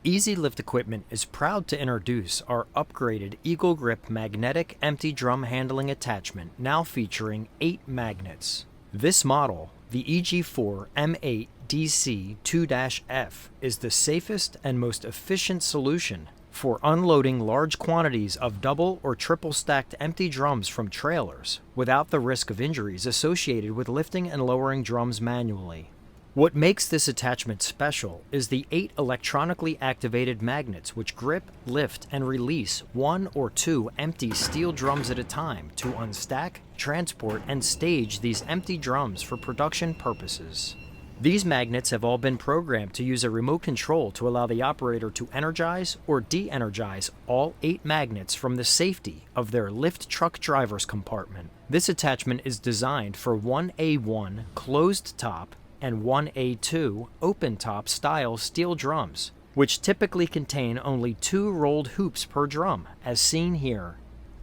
Easy Lift Equipment is proud to introduce our upgraded Eagle Grip magnetic empty drum handling attachment, now featuring 8 magnets. This model, the EG4M8DC2-F, is the safest and most efficient solution for unloading large quantities of double or triple stacked empty drums from trailers without the risk of injuries associated with lifting and lowering drums manually. What makes this attachment special is the 8 electronically activated magnets which grip, lift, and release 1 or 2 empty steel drums at a time to unstack, transport, and stage these empty drums for production purposes. These magnets have all been programmed to use a remote control to allow the operator to energize or de-energize all 8 magnets from the safety of their lift truck driver's compartment. This attachment is designed for 1A1 closed top and 1A2 open-top style steel drums, which typically contain only 2 rolled hoops per drum, as seen here.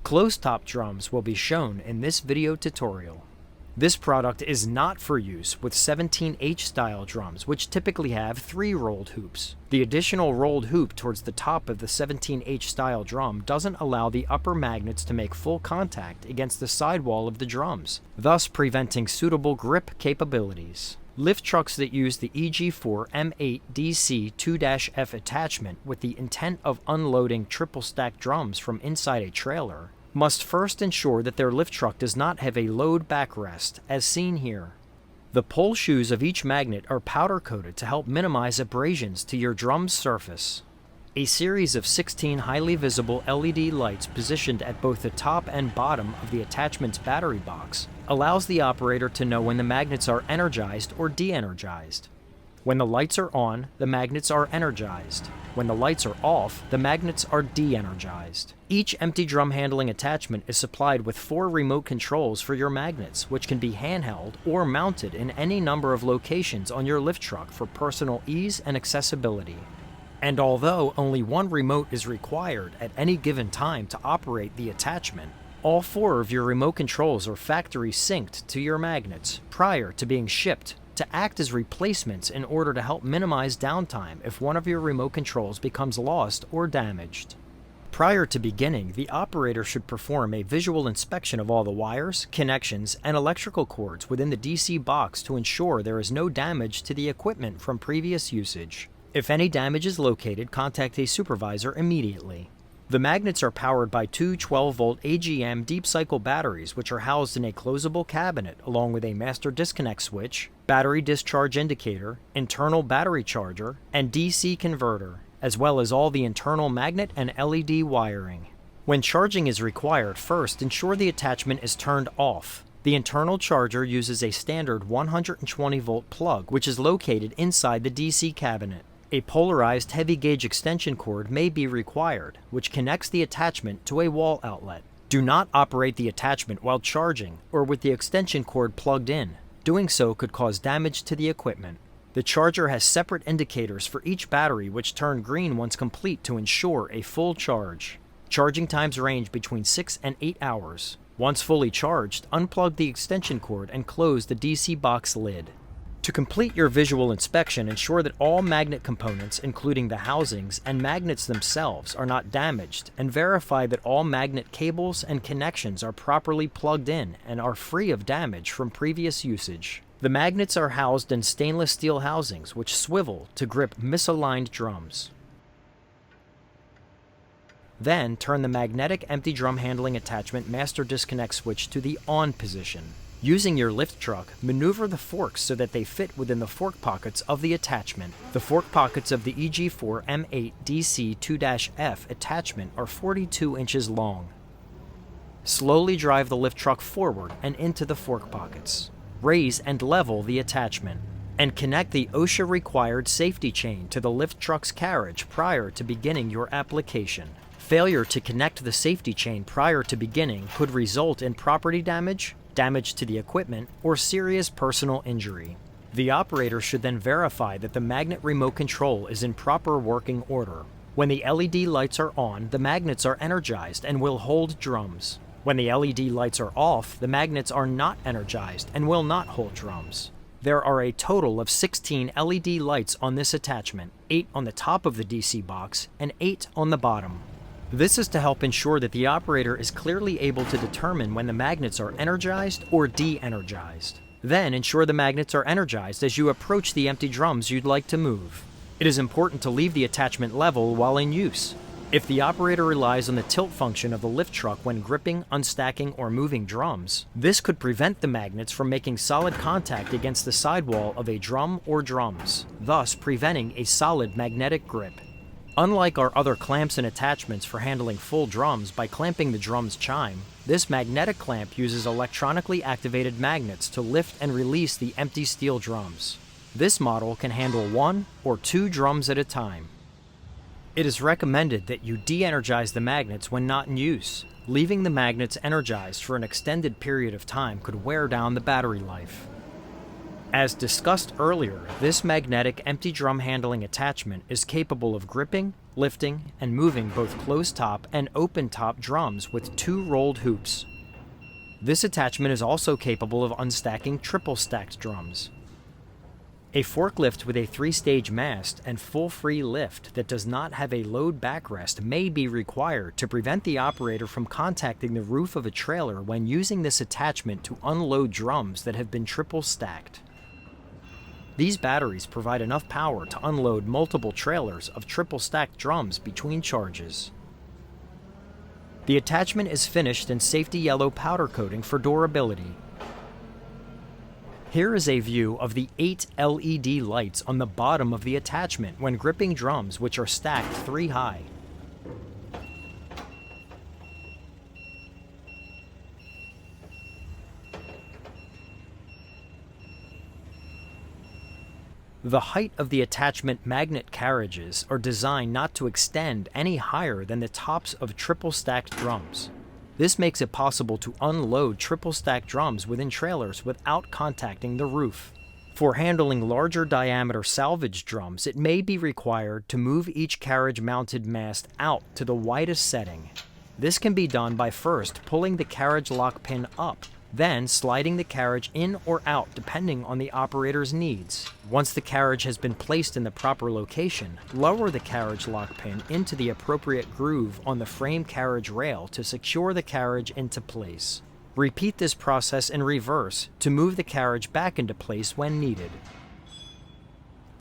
Closed-top drums will be shown in this video tutorial. This product is not for use with 17H style drums, which typically have 3 rolled hoops. The additional rolled hoop towards the top of the 17H style drum doesn't allow the upper magnets to make full contact against the sidewall of the drums, thus preventing suitable grip capabilities. Lift trucks that use the EG4M8DC2-F attachment with the intent of unloading triple stack drums from inside a trailer must first ensure that their lift truck does not have a load backrest, as seen here. The pole shoes of each magnet are powder coated to help minimize abrasions to your drum's surface. A series of 16 highly visible LED lights positioned at both the top and bottom of the attachment's battery box allows the operator to know when the magnets are energized or de-energized. When the lights are on, the magnets are energized. When the lights are off, the magnets are de-energized. Each empty drum handling attachment is supplied with 4 remote controls for your magnets, which can be handheld or mounted in any number of locations on your lift truck for personal ease and accessibility. And although only 1 remote is required at any given time to operate the attachment, all 4 of your remote controls are factory synced to your magnets prior to being shipped to act as replacements in order to help minimize downtime if one of your remote controls becomes lost or damaged. Prior to beginning, the operator should perform a visual inspection of all the wires, connections, and electrical cords within the DC box to ensure there is no damage to the equipment from previous usage. If any damage is located, contact a supervisor immediately. The magnets are powered by 2 12-volt AGM deep cycle batteries, which are housed in a closable cabinet along with a master disconnect switch, battery discharge indicator, internal battery charger, and DC converter, as well as all the internal magnet and LED wiring. When charging is required, first ensure the attachment is turned off. The internal charger uses a standard 120-volt plug, which is located inside the DC cabinet. A polarized heavy gauge extension cord may be required, which connects the attachment to a wall outlet. Do not operate the attachment while charging or with the extension cord plugged in. Doing so could cause damage to the equipment. The charger has separate indicators for each battery which turn green once complete to ensure a full charge. Charging times range between 6 and 8 hours. Once fully charged, unplug the extension cord and close the DC box lid. To complete your visual inspection, ensure that all magnet components, including the housings and magnets themselves, are not damaged, and verify that all magnet cables and connections are properly plugged in and are free of damage from previous usage. The magnets are housed in stainless steel housings which swivel to grip misaligned drums. Then turn the magnetic empty drum handling attachment master disconnect switch to the on position. Using your lift truck, maneuver the forks so that they fit within the fork pockets of the attachment. The fork pockets of the EG4M8DC2-F attachment are 42 inches long. Slowly drive the lift truck forward and into the fork pockets. Raise and level the attachment, and connect the OSHA-required safety chain to the lift truck's carriage prior to beginning your application. Failure to connect the safety chain prior to beginning could result in property damage, damage to the equipment, or serious personal injury. The operator should then verify that the magnet remote control is in proper working order. When the LED lights are on, the magnets are energized and will hold drums. When the LED lights are off, the magnets are not energized and will not hold drums. There are a total of 16 LED lights on this attachment, 8 on the top of the DC box and 8 on the bottom. This is to help ensure that the operator is clearly able to determine when the magnets are energized or de-energized. Then ensure the magnets are energized as you approach the empty drums you'd like to move. It is important to leave the attachment level while in use. If the operator relies on the tilt function of the lift truck when gripping, unstacking, or moving drums, this could prevent the magnets from making solid contact against the sidewall of a drum or drums, thus preventing a solid magnetic grip. Unlike our other clamps and attachments for handling full drums by clamping the drum's chime, this magnetic clamp uses electronically activated magnets to lift and release the empty steel drums. This model can handle 1 or 2 drums at a time. It is recommended that you de-energize the magnets when not in use. Leaving the magnets energized for an extended period of time could wear down the battery life. As discussed earlier, this magnetic empty drum handling attachment is capable of gripping, lifting, and moving both closed-top and open-top drums with 2 rolled hoops. This attachment is also capable of unstacking triple-stacked drums. A forklift with a 3-stage mast and full free lift that does not have a load backrest may be required to prevent the operator from contacting the roof of a trailer when using this attachment to unload drums that have been triple stacked. These batteries provide enough power to unload multiple trailers of triple stacked drums between charges. The attachment is finished in safety yellow powder coating for durability. Here is a view of the 8 LED lights on the bottom of the attachment when gripping drums which are stacked 3 high. The height of the attachment magnet carriages are designed not to extend any higher than the tops of triple stacked drums. This makes it possible to unload triple stacked drums within trailers without contacting the roof. For handling larger diameter salvage drums, it may be required to move each carriage mounted mast out to the widest setting. This can be done by first pulling the carriage lock pin up, then sliding the carriage in or out depending on the operator's needs. Once the carriage has been placed in the proper location, lower the carriage lock pin into the appropriate groove on the frame carriage rail to secure the carriage into place. Repeat this process in reverse to move the carriage back into place when needed.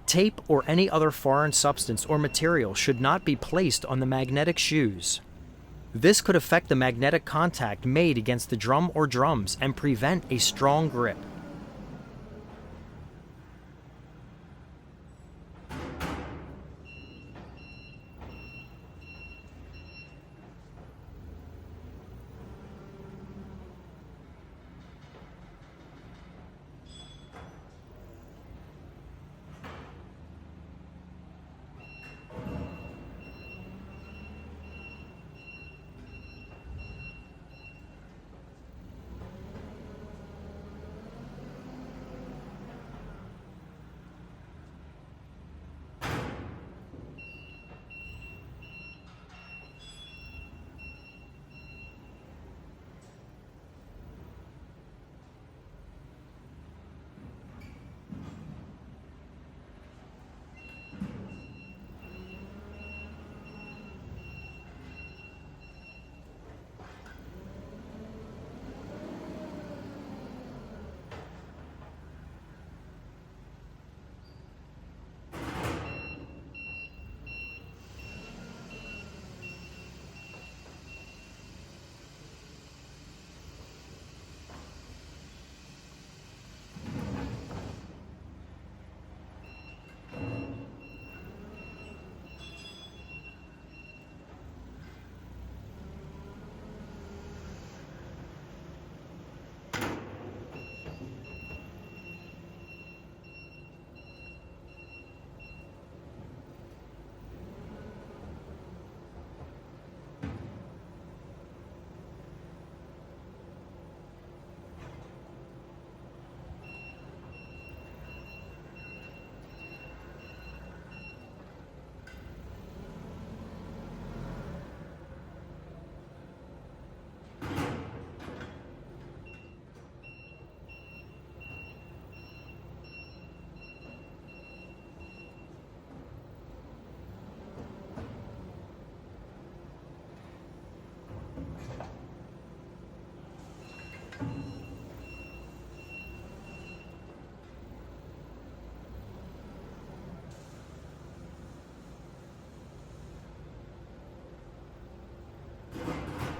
Tape or any other foreign substance or material should not be placed on the magnetic shoes. This could affect the magnetic contact made against the drum or drums and prevent a strong grip.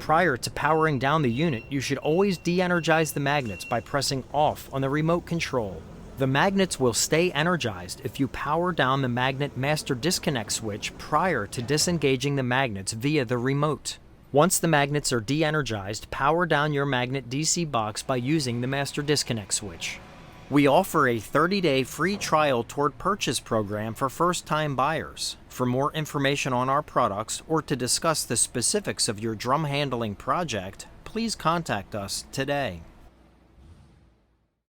Prior to powering down the unit, you should always de-energize the magnets by pressing off on the remote control. The magnets will stay energized if you power down the magnet master disconnect switch prior to disengaging the magnets via the remote. Once the magnets are de-energized, power down your magnet DC box by using the master disconnect switch. We offer a 30-day free trial toward purchase program for first-time buyers. For more information on our products or to discuss the specifics of your drum handling project, please contact us today.